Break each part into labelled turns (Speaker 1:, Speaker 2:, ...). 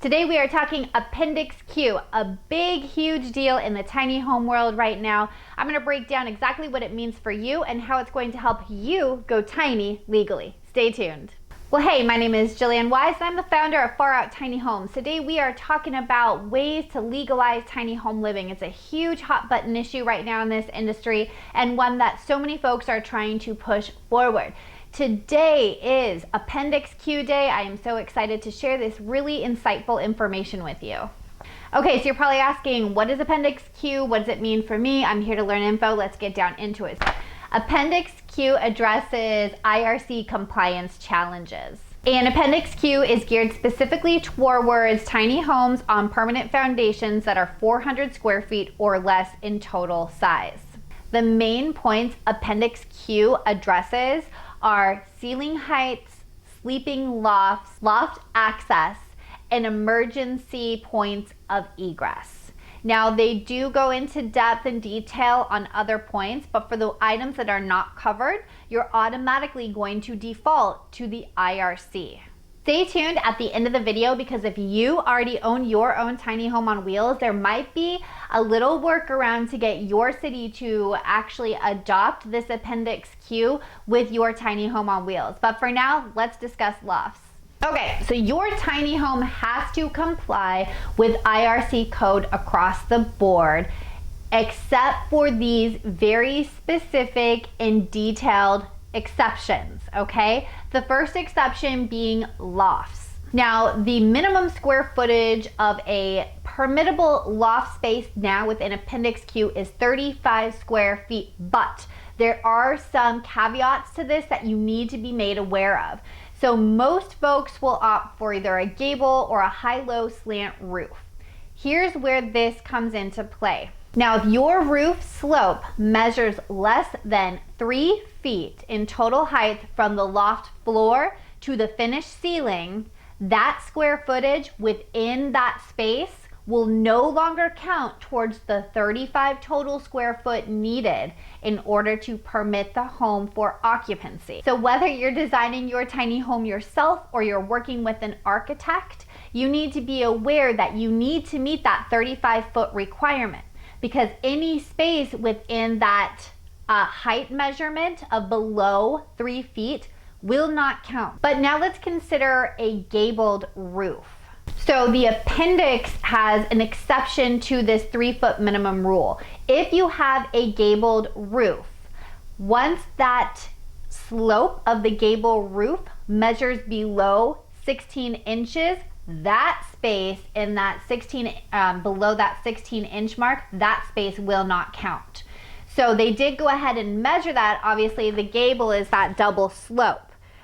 Speaker 1: Today we are talking Appendix Q, a big, huge deal in the tiny home world right now. I'm going to break down exactly what it means for you and how it's going to help you go tiny legally. Stay tuned. Well, hey, my name is Jillian Wise and I'm the founder of Far Out Tiny Homes. Today we are talking about ways to legalize tiny home living. It's a huge hot button issue right now in this industry and one that so many folks are trying to push forward. Today is Appendix Q Day. I am so excited to share this really insightful information with you. Okay, so you're probably asking, what is Appendix Q? What does it mean for me? I'm here to learn info. Let's get down into it. Appendix Q addresses IRC compliance challenges. And Appendix Q is geared specifically towards tiny homes on permanent foundations that are 400 square feet or less in total size. The main points Appendix Q addresses are ceiling heights, sleeping lofts, loft access, and emergency points of egress. Now, they do go into depth and detail on other points, but for the items that are not covered, you're automatically going to default to the IRC. Stay tuned at the end of the video because if you already own your own tiny home on wheels, there might be a little workaround to get your city to actually adopt this Appendix Q with your tiny home on wheels. But for now, let's discuss lofts. Okay, so your tiny home has to comply with IRC code across the board, except for these very specific and detailed exceptions, okay? The first exception being lofts. Now, the minimum square footage of a permittable loft space now within Appendix Q is 35 square feet, but there are some caveats to this that you need to be made aware of. So most folks will opt for either a gable or a high-low slant roof. Here's where this comes into play. Now, if your roof slope measures less than 3 feet in total height from the loft floor to the finished ceiling, that square footage within that space will no longer count towards the 35 total square foot needed in order to permit the home for occupancy. So whether you're designing your tiny home yourself or you're working with an architect, you need to be aware that you need to meet that 35-foot requirement, because any space within that height measurement of below 3 feet will not count. But now let's consider a gabled roof. So the appendix has an exception to this 3-foot minimum rule. If you have a gabled roof, once that slope of the gable roof measures below 16 inches, that space in that below that 16-inch mark, that space will not count. So they did go ahead and measure that. Obviously, the gable is that double slope.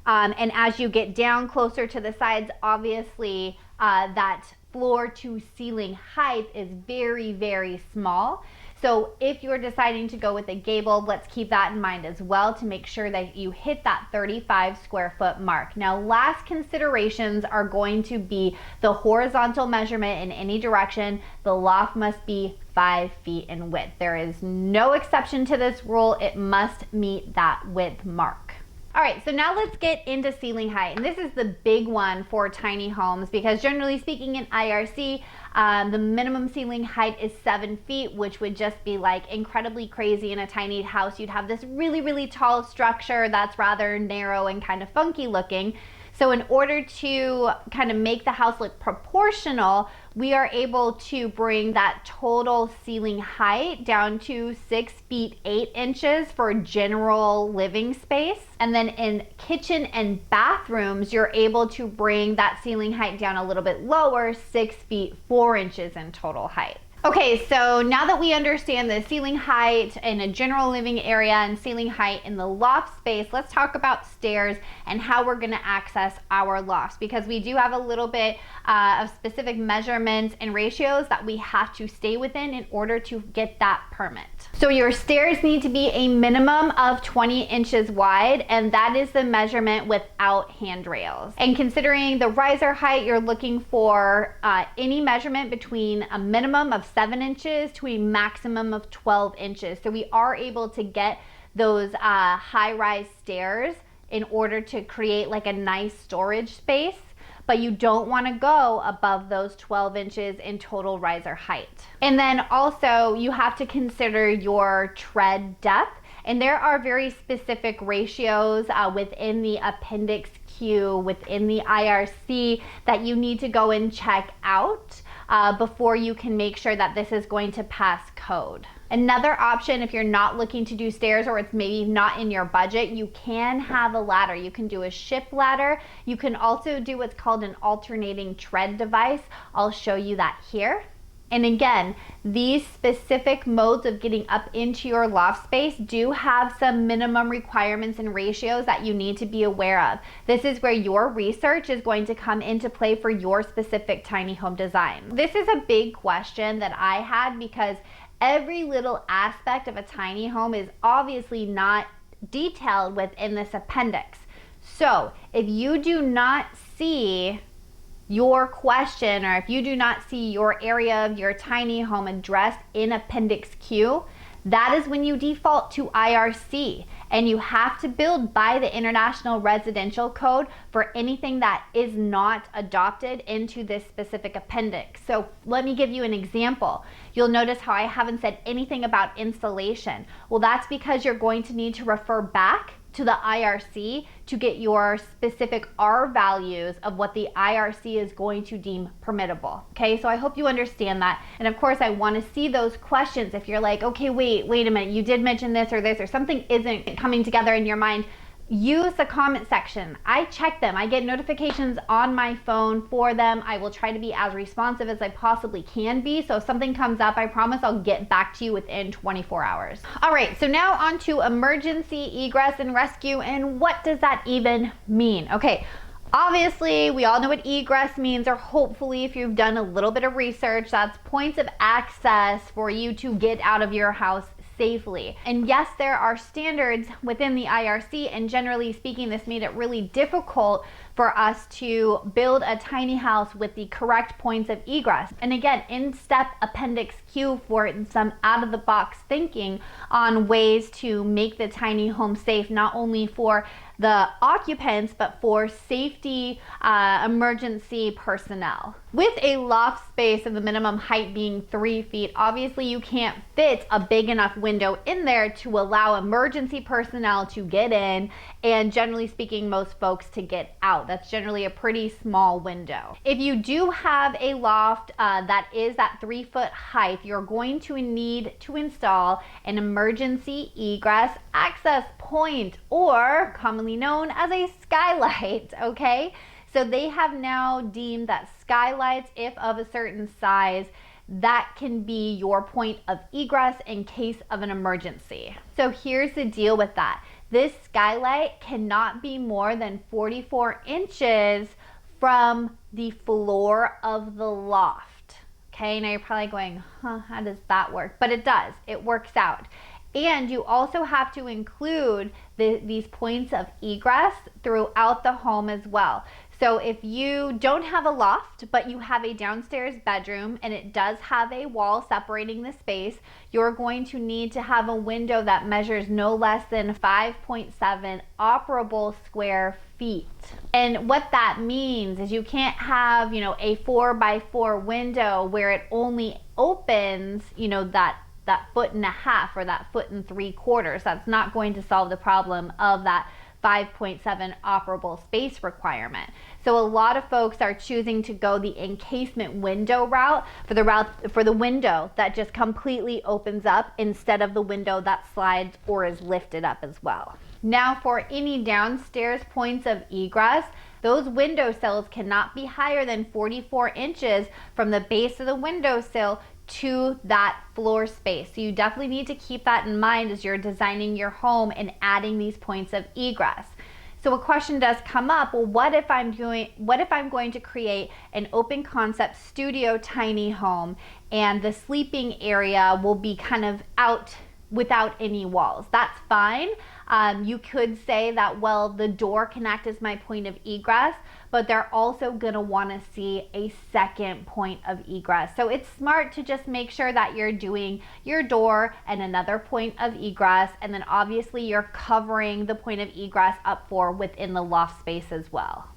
Speaker 1: And as you get down closer to the sides, obviously that floor to ceiling height is very, very small. So if you're deciding to go with a gable, let's keep that in mind as well to make sure that you hit that 35 square foot mark. Now, last considerations are going to be the horizontal measurement in any direction. The loft must be 5 feet in width. There is no exception to this rule. It must meet that width mark. All right, so now let's get into ceiling height. And this is the big one for tiny homes because generally speaking in IRC, the minimum ceiling height is 7 feet, which would just be like incredibly crazy in a tiny house. You'd have this really, really tall structure that's rather narrow and kind of funky looking. So in order to kind of make the house look proportional, we are able to bring that total ceiling height down to 6 feet 8 inches for general living space. And then in kitchen and bathrooms, you're able to bring that ceiling height down a little bit lower, 6 feet 4 inches in total height. Okay, so now that we understand the ceiling height in a general living area and ceiling height in the loft space, let's talk about stairs and how we're going to access our lofts, because we do have a little bit of specific measurements and ratios that we have to stay within in order to get that permit. So your stairs need to be a minimum of 20 inches wide, and that is the measurement without handrails. And considering the riser height, you're looking for any measurement between a minimum of 7 inches to a maximum of 12 inches. So we are able to get those high-rise stairs in order to create like a nice storage space. but you don't want to go above those 12 inches in total riser height. And then also you have to consider your tread depth. And there are very specific ratios within the Appendix Q, within the IRC, that you need to go and check out before you can make sure that this is going to pass code. Another option, if you're not looking to do stairs or it's maybe not in your budget, you can have a ladder. You can do a ship ladder. You can also do what's called an alternating tread device. I'll show you that here. And again, these specific modes of getting up into your loft space do have some minimum requirements and ratios that you need to be aware of. This is where your research is going to come into play for your specific tiny home design. This is a big question that I had because every little aspect of a tiny home is obviously not detailed within this appendix. So if you do not see your question, or if you do not see your area of your tiny home addressed in Appendix Q, that is when you default to IRC, and you have to build by the International Residential Code for anything that is not adopted into this specific appendix. So let me give you an example. You'll notice how I haven't said anything about installation. Well, that's because you're going to need to refer back to the IRC to get your specific R values of what the IRC is going to deem permittable. Okay, so I hope you understand that. And of course, I want to see those questions. If you're like, okay, wait a minute, you did mention this, or something isn't coming together in your mind, use the comment section. I check them. I get notifications on my phone for them. I will try to be as responsive as I possibly can be. So if something comes up, I promise I'll get back to you within 24 hours. All right, so now on to emergency egress and rescue, and what does that even mean? Okay, obviously we all know what egress means, or hopefully if you've done a little bit of research, that's points of access for you to get out of your house safely. And yes, there are standards within the IRC, and generally speaking, this made it really difficult for us to build a tiny house with the correct points of egress. And again, in step Appendix Q for some out-of-the-box thinking on ways to make the tiny home safe, not only for the occupants, but for safety emergency personnel. With a loft space of the minimum height being 3 feet, obviously you can't fit a big enough window in there to allow emergency personnel to get in, and generally speaking, most folks to get out. That's generally a pretty small window. If you do have a loft that is that 3 foot height, you're going to need to install an emergency egress access point, or commonly known as a skylight, okay? So they have now deemed that skylights, if of a certain size, that can be your point of egress in case of an emergency. So here's the deal with that. This skylight cannot be more than 44 inches from the floor of the loft. Okay, now you're probably going, huh, how does that work? But it does, it works out. And you also have to include these points of egress throughout the home as well. So if you don't have a loft, but you have a downstairs bedroom and it does have a wall separating the space, you're going to need to have a window that measures no less than 5.7 operable square feet. And what that means is you can't have, you know, a 4x4 window where it only opens, you know, that 1.5 feet or that 1.75 feet. That's not going to solve the problem of that 5.7 operable space requirement. So a lot of folks are choosing to go the encasement window route for the window that just completely opens up instead of the window that slides or is lifted up as well. Now for any downstairs points of egress, those window sills cannot be higher than 44 inches from the base of the windowsill to that floor space. So you definitely need to keep that in mind as you're designing your home and adding these points of egress. So a question does come up, well, what if I'm going to create an open concept studio tiny home and the sleeping area will be kind of out without any walls? That's fine. You could say that, well, the door can act as my point of egress, but they're also gonna wanna see a second point of egress. So it's smart to just make sure that you're doing your door and another point of egress, and then obviously you're covering the point of egress up for within the loft space as well.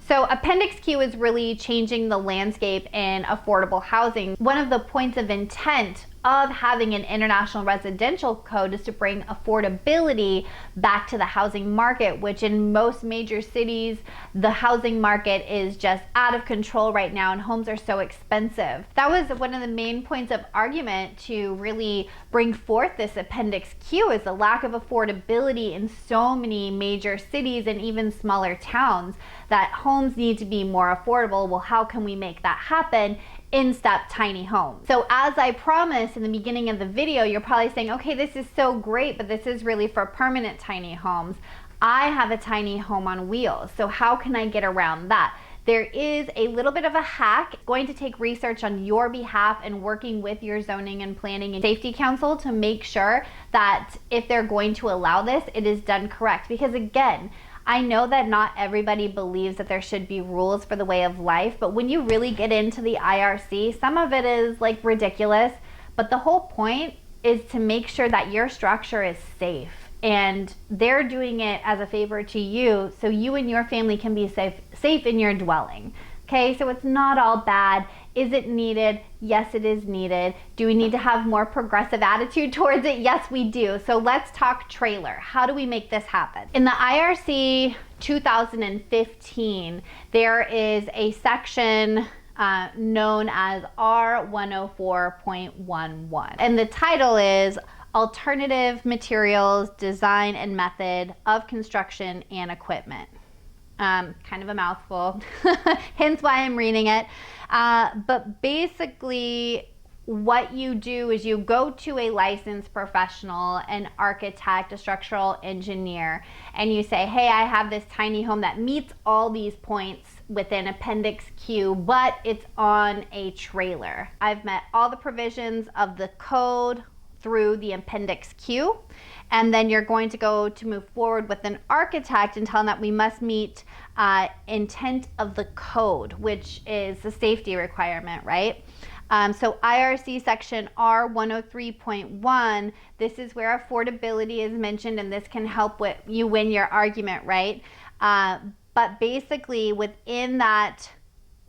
Speaker 1: So Appendix Q is really changing the landscape in affordable housing. One of the points of intent of having an international residential code is to bring affordability back to the housing market, which in most major cities, the housing market is just out of control right now and homes are so expensive. That was one of the main points of argument to really bring forth this Appendix Q, is the lack of affordability in so many major cities and even smaller towns, that homes need to be more affordable. Well, how can we make that happen? In step tiny homes. So as I promised in the beginning of the video, you're probably saying, okay, this is so great, but this is really for permanent tiny homes. I have a tiny home on wheels, so how can I get around that? There is a little bit of a hack. It's going to take research on your behalf and working with your zoning and planning and safety council to make sure that if they're going to allow this, it is done correct. Because again, I know that not everybody believes that there should be rules for the way of life, but when you really get into the IRC, some of it is like ridiculous, but the whole point is to make sure that your structure is safe, and they're doing it as a favor to you so you and your family can be safe in your dwelling. Okay, so it's not all bad. Is it needed? Yes, it is needed. Do we need to have more progressive attitude towards it? Yes, we do. So let's talk trailer. How do we make this happen? In the IRC 2015, there is a section known as R104.11. And the title is Alternative Materials, Design and Method of Construction and Equipment. Kind of a mouthful, hence why I'm reading it. But basically what you do is you go to a licensed professional, an architect, a structural engineer, and you say, hey, I have this tiny home that meets all these points within Appendix Q, but it's on a trailer. I've met all the provisions of the code through the Appendix Q, and then you're going to go to move forward with an architect and tell them that we must meet intent of the code, which is the safety requirement, right? So IRC section R103.1, this is where affordability is mentioned, and this can help with you win your argument, right? But basically within that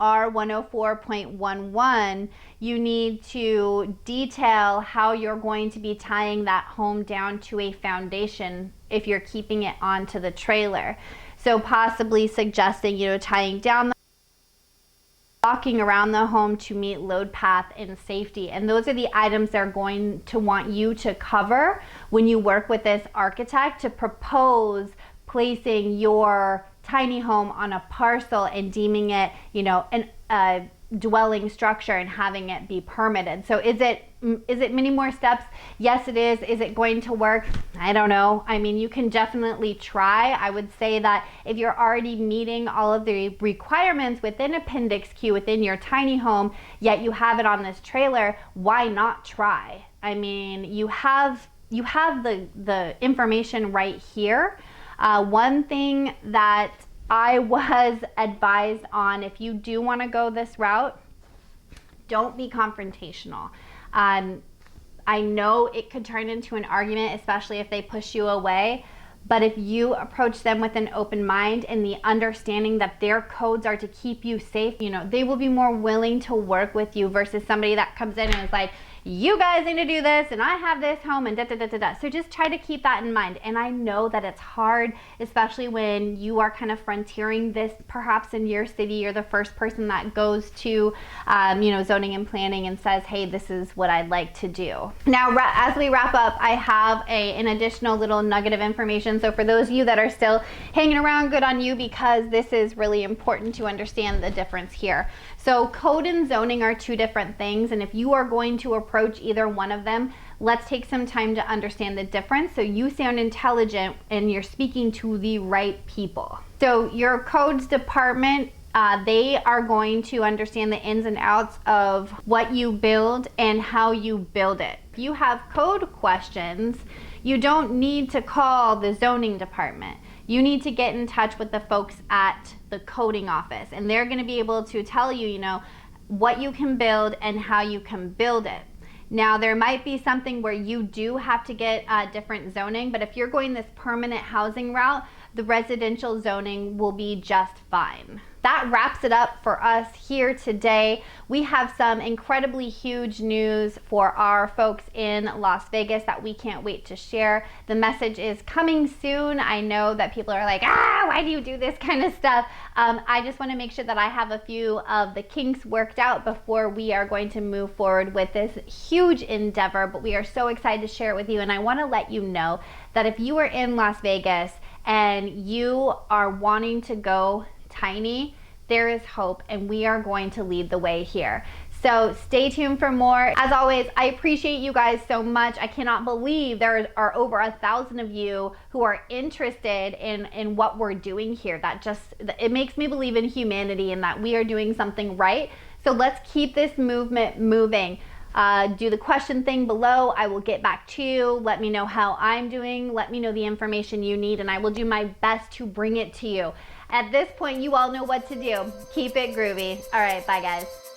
Speaker 1: R104.11, you need to detail how you're going to be tying that home down to a foundation if you're keeping it onto the trailer. So possibly suggesting, tying down the walking around the home to meet load path and safety. And those are the items they're going to want you to cover when you work with this architect to propose placing your tiny home on a parcel and deeming it, a dwelling structure and having it be permitted. So is it many more steps? Yes, it is. Is it going to work? I don't know. I mean, you can definitely try. I would say that if you're already meeting all of the requirements within Appendix Q within your tiny home, yet you have it on this trailer, why not try? I mean, you have the information right here. One thing that I was advised on, if you do want to go this route, don't be confrontational. I know it could turn into an argument, especially if they push you away, but if you approach them with an open mind and the understanding that their codes are to keep you safe, they will be more willing to work with you versus somebody that comes in and is like, you guys need to do this and I have this home and da da da da da. So just try to keep that in mind. And I know that it's hard, especially when you are kind of frontiering this perhaps in your city. You're the first person that goes to zoning and planning and says, hey, this is what I'd like to do. Now, as we wrap up, I have an additional little nugget of information. So for those of you that are still hanging around, good on you, because this is really important to understand the difference here. So code and zoning are two different things, and if you are going to approach either one of them, let's take some time to understand the difference so you sound intelligent and you're speaking to the right people. So your codes department, they are going to understand the ins and outs of what you build and how you build it. If you have code questions, you don't need to call the zoning department. You need to get in touch with the folks at the coding office, and they're going to be able to tell you, what you can build and how you can build it. Now, there might be something where you do have to get different zoning, but if you're going this permanent housing route, the residential zoning will be just fine. that wraps it up for us here today. We have some incredibly huge news for our folks in Las Vegas that we can't wait to share. The message is coming soon. I know that people are like, why do you do this kind of stuff? I just want to make sure that I have a few of the kinks worked out before we are going to move forward with this huge endeavor, but we are so excited to share it with you. And I want to let you know that if you are in Las Vegas and you are wanting to go tiny, there is hope, and we are going to lead the way here. So stay tuned for more. As always, I appreciate you guys so much. I cannot believe there are over 1,000 of you who are interested in what we're doing here. It makes me believe in humanity and that we are doing something right. So let's keep this movement moving. Do the question thing below. I will get back to you. Let me know how I'm doing. Let me know the information you need, and I will do my best to bring it to you. At this point, you all know what to do. Keep it groovy. All right, bye guys.